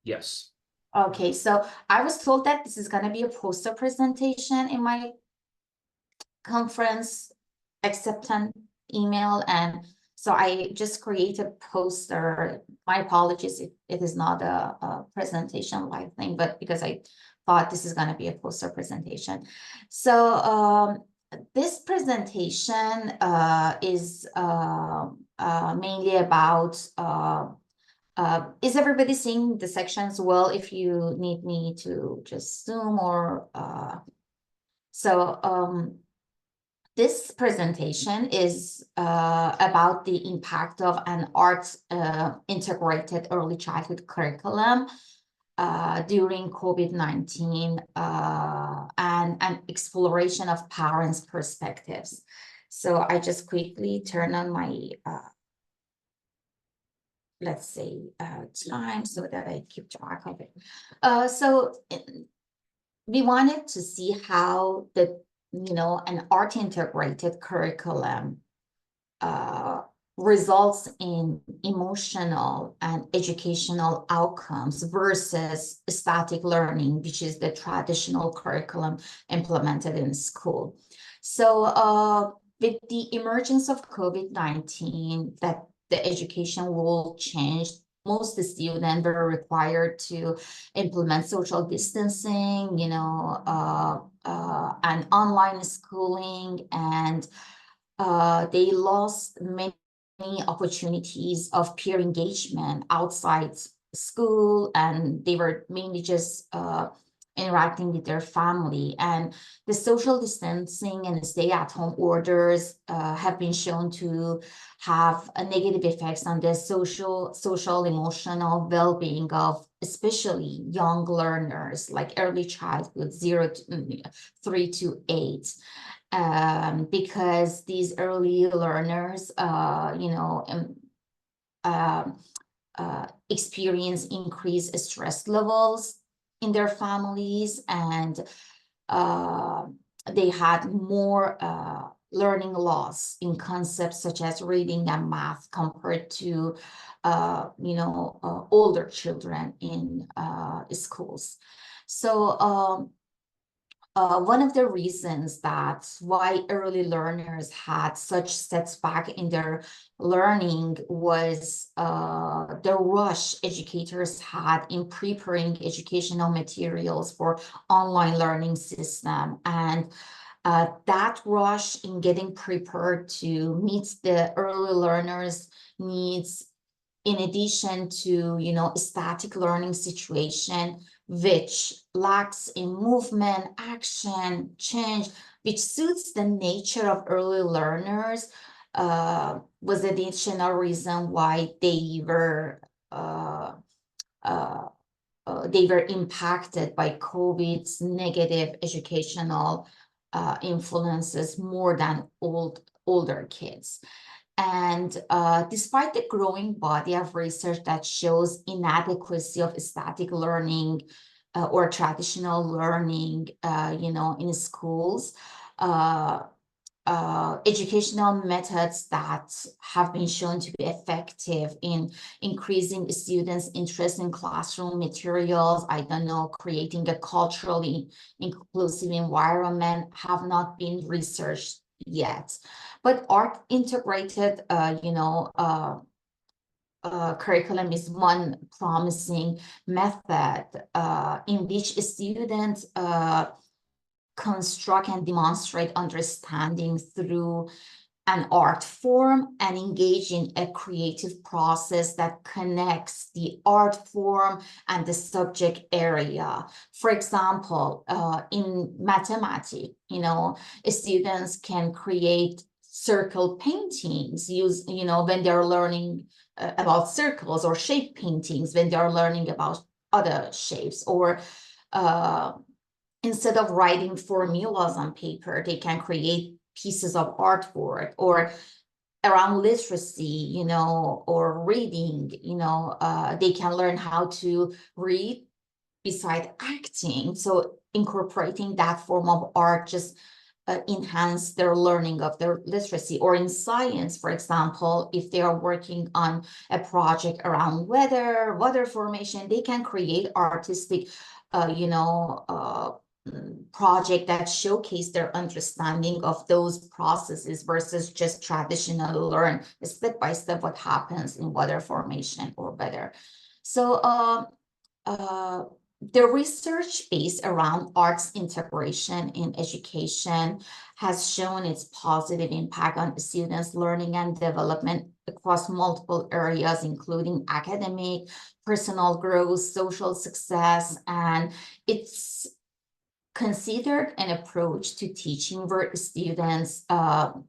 Yes. Okay, so I was told that this is going to be a poster presentation in my conference acceptance email, and so I just created a poster. My apologies if it is not a presentation live thing, but because I thought this is going to be a poster presentation. So this presentation is mainly about is everybody seeing the sections well? If you need me to just zoom or this presentation is about the impact of an arts integrated early childhood curriculum during COVID-19 and an exploration of parents' perspectives. So I just quickly turn on my let's say time so that I keep track of it. We wanted to see how an art integrated curriculum results in emotional and educational outcomes versus static learning, which is the traditional curriculum implemented in school. So with the emergence of COVID-19, that the education world changed. Most of the students were required to implement social distancing, and online schooling, and they lost many opportunities of peer engagement outside school, and they were mainly just interacting with their family. And the social distancing and stay-at-home orders have been shown to have a negative effects on the social emotional well-being of especially young learners, like early childhood, 3 to 8. Because these early learners, experience increased stress levels in their families, and they had more learning loss in concepts such as reading and math compared to older children in schools. So one of the reasons that's why early learners had such setback in their learning was the rush educators had in preparing educational materials for online learning system. And that rush in getting prepared to meet the early learners' needs, in addition to, a static learning situation, which lacks in movement, action, change, which suits the nature of early learners, was an additional reason why they were impacted by COVID's negative educational influences more than older kids. And despite the growing body of research that shows inadequacy of static learning or traditional learning, in schools, educational methods that have been shown to be effective in increasing students' interest in classroom materials, creating a culturally inclusive environment, have not been researched yet. But art integrated, curriculum is one promising method in which students construct and demonstrate understanding through an art form and engage in a creative process that connects the art form and the subject area. For example, in mathematics, students can create circle paintings when they're learning about circles, or shape paintings when they're learning about other shapes, or instead of writing formulas on paper, they can create pieces of art for it. Or around literacy, or reading, they can learn how to read beside acting. So incorporating that form of art just enhance their learning of their literacy. Or in science, for example, if they are working on a project around weather formation, they can create artistic, project that showcase their understanding of those processes versus just traditional learn step by step what happens in weather formation or weather. So the research based around arts integration in education has shown its positive impact on students' learning and development across multiple areas, including academic, personal growth, social success, and it's considered an approach to teaching where students can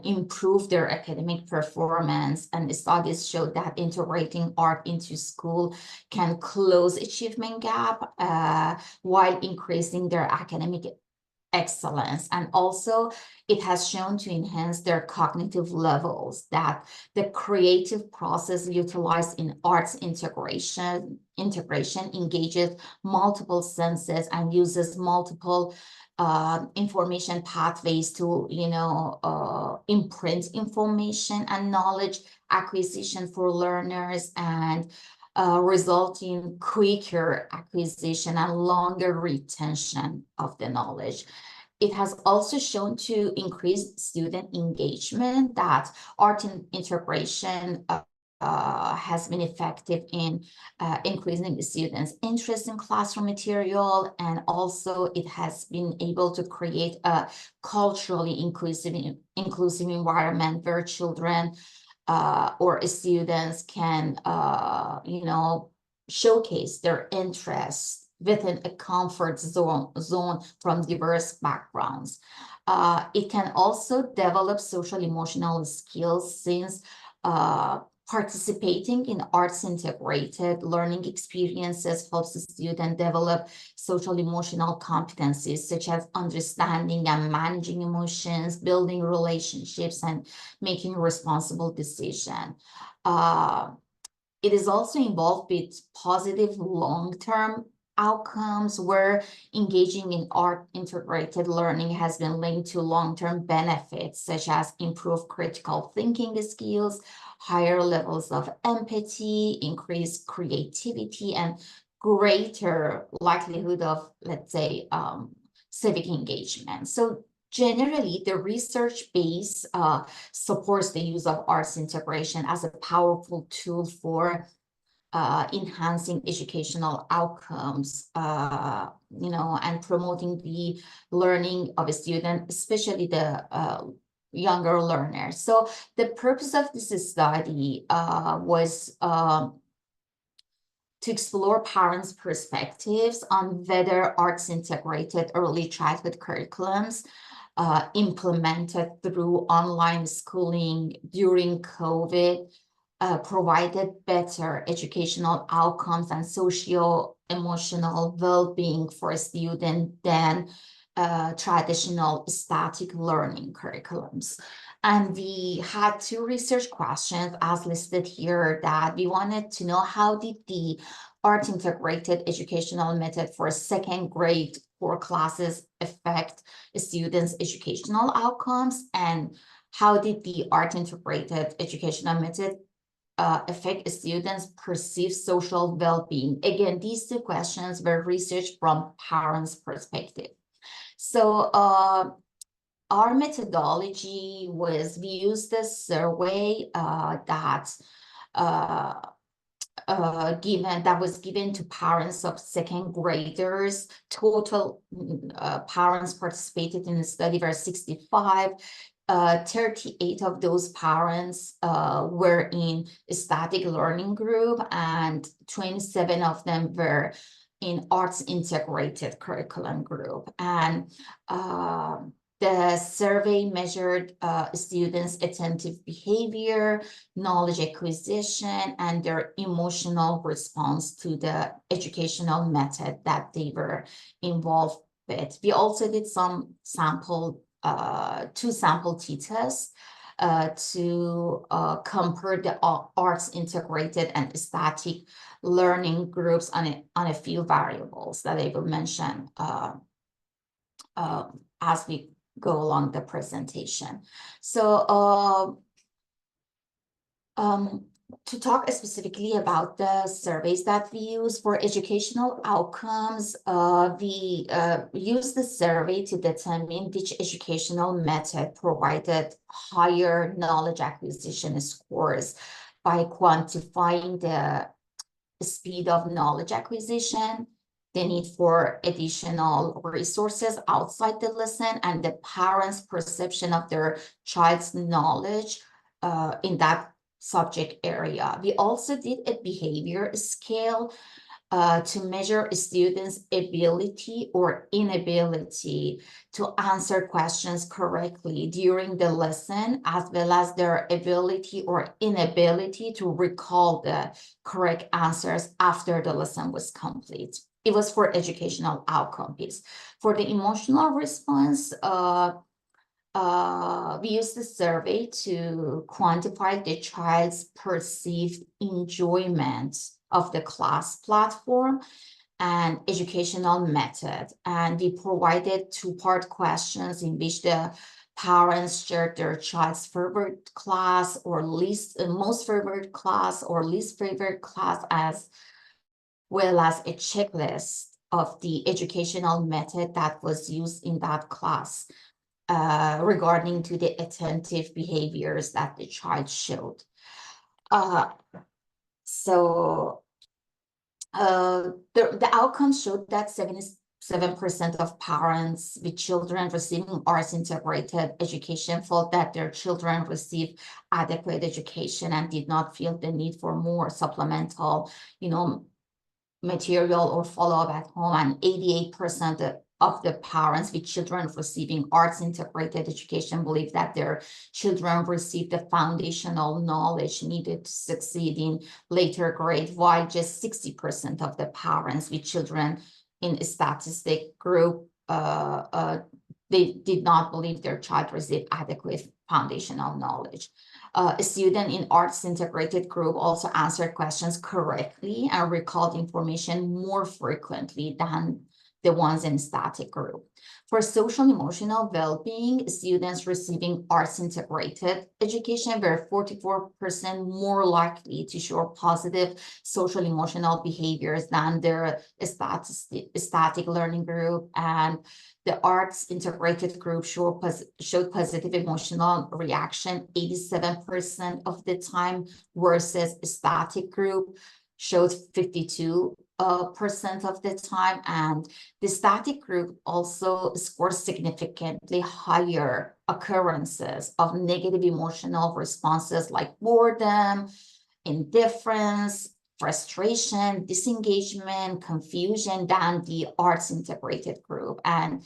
improve their academic performance, and studies show that integrating art into school can close achievement gap while increasing their academic excellence. And also it has shown to enhance their cognitive levels, that the creative process utilized in arts integration engages multiple senses and uses multiple information pathways to imprint information and knowledge acquisition for learners, and result in quicker acquisition and longer retention of the knowledge. It has also shown to increase student engagement, that art integration has been effective in increasing the students' interest in classroom material, and also it has been able to create a culturally inclusive environment where children or students can showcase their interests within a comfort zone from diverse backgrounds. It can also develop social emotional skills, since participating in arts integrated learning experiences helps the student develop social emotional competencies such as understanding and managing emotions, building relationships, and making responsible decisions. It is also involved with positive long-term outcomes, where engaging in art integrated learning has been linked to long-term benefits such as improved critical thinking skills, higher levels of empathy, increased creativity, and greater likelihood of, let's say, civic engagement. So generally, the research base supports the use of arts integration as a powerful tool for enhancing educational outcomes, and promoting the learning of a student, especially the younger learners. So the purpose of this study was to explore parents' perspectives on whether arts integrated early childhood curriculums implemented through online schooling during COVID provided better educational outcomes and socio-emotional well-being for a student than traditional static learning curriculums. And we had two research questions as listed here, that we wanted to know how did the art integrated educational method for second grade core classes affect students' educational outcomes, and how did the art integrated educational method affect students' perceived social well-being. Again, these two questions were researched from parents' perspective. So our methodology was, we used a survey that was given to parents of second graders. Total parents participated in the study were 65. 38 of those parents were in a static learning group, and 27 of them were in arts integrated curriculum group. And the survey measured students' attentive behavior, knowledge acquisition, and their emotional response to the educational method that they were involved with. We also did some two sample t-tests to compare the arts integrated and static learning groups on a few variables that I will mention as we go along the presentation. So to talk specifically about the surveys that we use for educational outcomes, we use the survey to determine which educational method provided higher knowledge acquisition scores by quantifying the speed of knowledge acquisition, the need for additional resources outside the lesson, and the parents' perception of their child's knowledge in that subject area. We also did a behavior scale to measure students' ability or inability to answer questions correctly during the lesson, as well as their ability or inability to recall the correct answers after the lesson was complete. It was for educational outcome piece. For the emotional response, we used the survey to quantify the child's perceived enjoyment of the class platform and educational method. And we provided two-part questions in which the parents shared their child's favorite class or least most favorite class or least favorite class, as well as a checklist of the educational method that was used in that class regarding to the attentive behaviors that the child showed. The outcomes showed that 77% of parents with children receiving arts integrated education felt that their children received adequate education and did not feel the need for more supplemental, material or follow-up at home, and 88% of the parents with children receiving arts integrated education believe that their children received the foundational knowledge needed to succeed in later grade, while just 60% of the parents with children in a statistic group they did not believe their child received adequate foundational knowledge. A student in arts integrated group also answered questions correctly and recalled information more frequently than the ones in static group. For social emotional well-being, students receiving arts integrated education were 44% more likely to show positive social emotional behaviors than their static learning group, and the arts integrated group showed positive emotional reaction 87% of the time, versus static group showed 52% of the time. And the static group also scores significantly higher occurrences of negative emotional responses like boredom, indifference, frustration, disengagement, confusion than the arts integrated group. And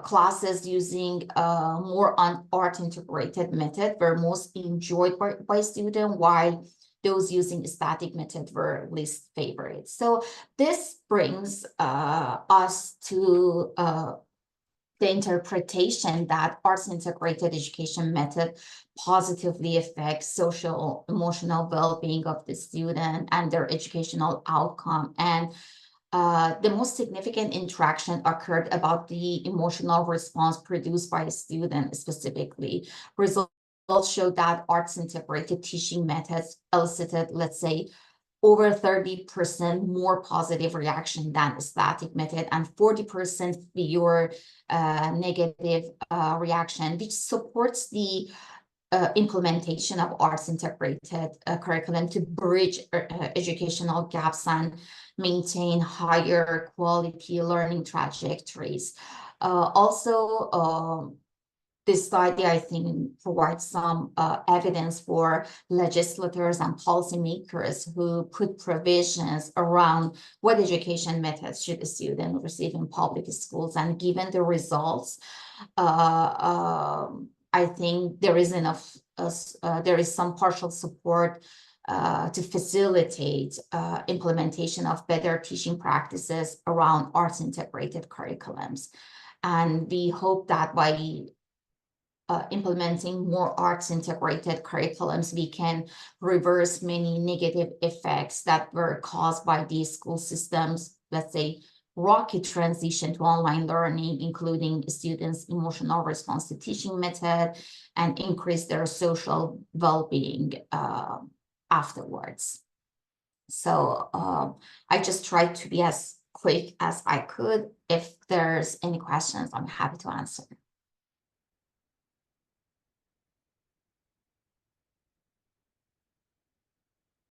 classes using more on art integrated method were most enjoyed by students, while those using static method were least favorite. So this brings us to the interpretation that arts integrated education method positively affects social emotional well-being of the student and their educational outcome. And the most significant interaction occurred about the emotional response produced by a student specifically. Results showed that arts integrated teaching methods elicited, let's say, over 30% more positive reaction than a static method and 40% fewer negative reaction, which supports the implementation of arts integrated curriculum to bridge educational gaps and maintain higher quality learning trajectories. Also, this study, I think, provides some evidence for legislators and policymakers who put provisions around what education methods should a student receive in public schools. And given the results, I think there is enough, there is some partial support to facilitate implementation of better teaching practices around arts integrated curriculums. And we hope that by implementing more arts integrated curriculums, we can reverse many negative effects that were caused by these school systems, let's say, rocky transition to online learning, including students' emotional response to teaching method, and increase their social well-being afterwards. So I just tried to be as quick as I could. If there's any questions, I'm happy to answer.